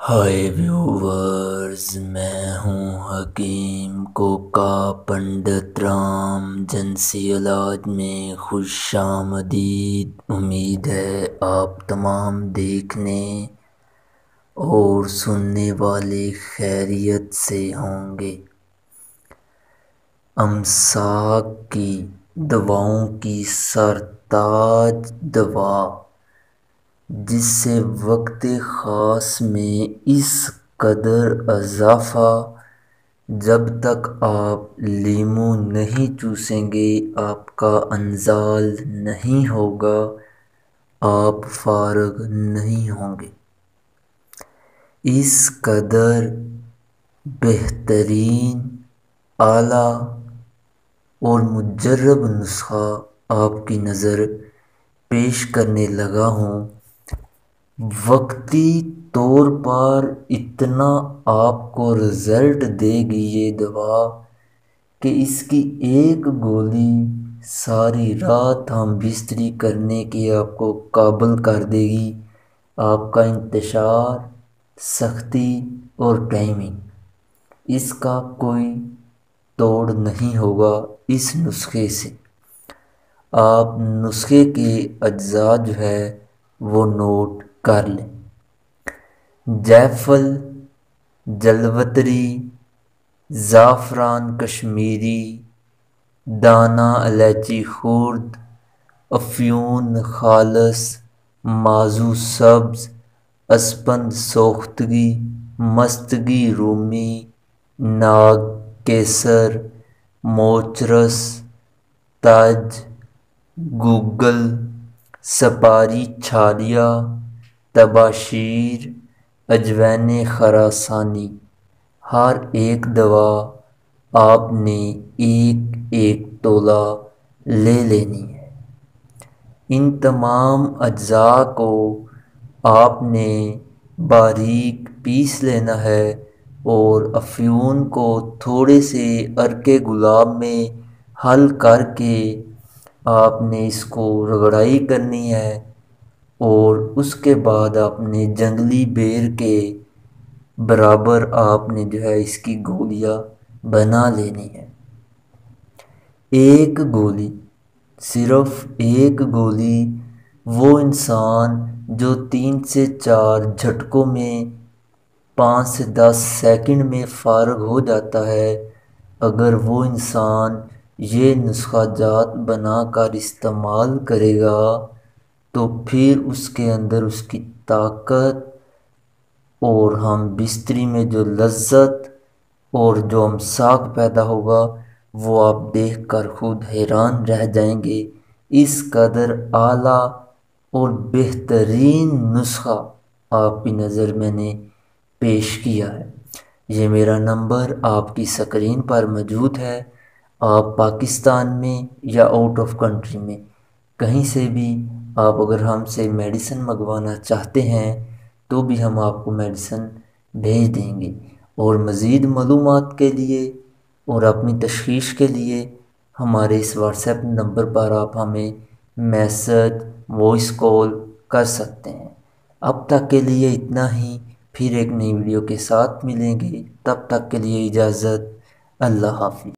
ہائے viewers, میں ہوں حکیم کوکا پنڈت رام۔ جنسی علاج میں خوش آمدید۔ امید ہے آپ تمام دیکھنے اور سننے والے خیریت سے ہوں گے۔ امساک کی دواؤں کی سرتاج دوا، جس سے وقت خاص میں اس قدر اضافہ، جب تک آپ لیموں نہیں چوسیں گے آپ کا انزال نہیں ہوگا، آپ فارغ نہیں ہوں گے۔ اس قدر بہترین، اعلیٰ اور مجرب نسخہ آپ کی نظر پیش کرنے لگا ہوں۔ وقتی طور پر اتنا آپ کو رزلٹ دے گی یہ دوا کہ اس کی ایک گولی ساری رات ہم بستری کرنے کے آپ کو قابل کر دے گی۔ آپ کا انتشار، سختی اور ٹائمنگ، اس کا کوئی توڑ نہیں ہوگا۔ اس نسخے سے آپ نسخے کے اجزاء جو ہے وہ نوٹ کر لیں۔ جیفل، جلوتری، زعفران کشمیری، دانہ الائچی خرد، افیون خالص، مازو سبز، اسپند سوختگی، مستگی رومی، ناگ کیسر، موچرس، تج، گوگل، سپاری چھالیا، تباشیر، اجوین خراسانی۔ ہر ایک دوا آپ نے ایک ایک تولہ لے لینی ہے۔ ان تمام اجزاء کو آپ نے باریک پیس لینا ہے اور افیون کو تھوڑے سے عرق گلاب میں حل کر کے آپ نے اس کو رگڑائی کرنی ہے، اور اس کے بعد آپ نے جنگلی بیر کے برابر آپ نے جو ہے اس کی گولیاں بنا لینی ہے۔ ایک گولی، صرف ایک گولی، وہ انسان جو 3 سے 4 جھٹکوں میں 5 سے 10 سیکنڈ میں فارغ ہو جاتا ہے، اگر وہ انسان یہ نسخہ جات بنا کر استعمال کرے گا تو پھر اس کے اندر اس کی طاقت اور ہم بستری میں جو لذت اور جو امساک پیدا ہوگا وہ آپ دیکھ کر خود حیران رہ جائیں گے۔ اس قدر اعلیٰ اور بہترین نسخہ آپ کی نظر میں نے پیش کیا ہے۔ یہ میرا نمبر آپ کی سکرین پر موجود ہے۔ آپ پاکستان میں یا آؤٹ آف کنٹری میں کہیں سے بھی آپ اگر ہم سے میڈیسن منگوانا چاہتے ہیں تو بھی ہم آپ کو میڈیسن بھیج دیں گے، اور مزید معلومات کے لیے اور اپنی تشخیص کے لیے ہمارے اس واٹس ایپ نمبر پر آپ ہمیں میسج، وائس کال کر سکتے ہیں۔ اب تک کے لیے اتنا ہی، پھر ایک نئی ویڈیو کے ساتھ ملیں گے، تب تک کے لیے اجازت، اللہ حافظ۔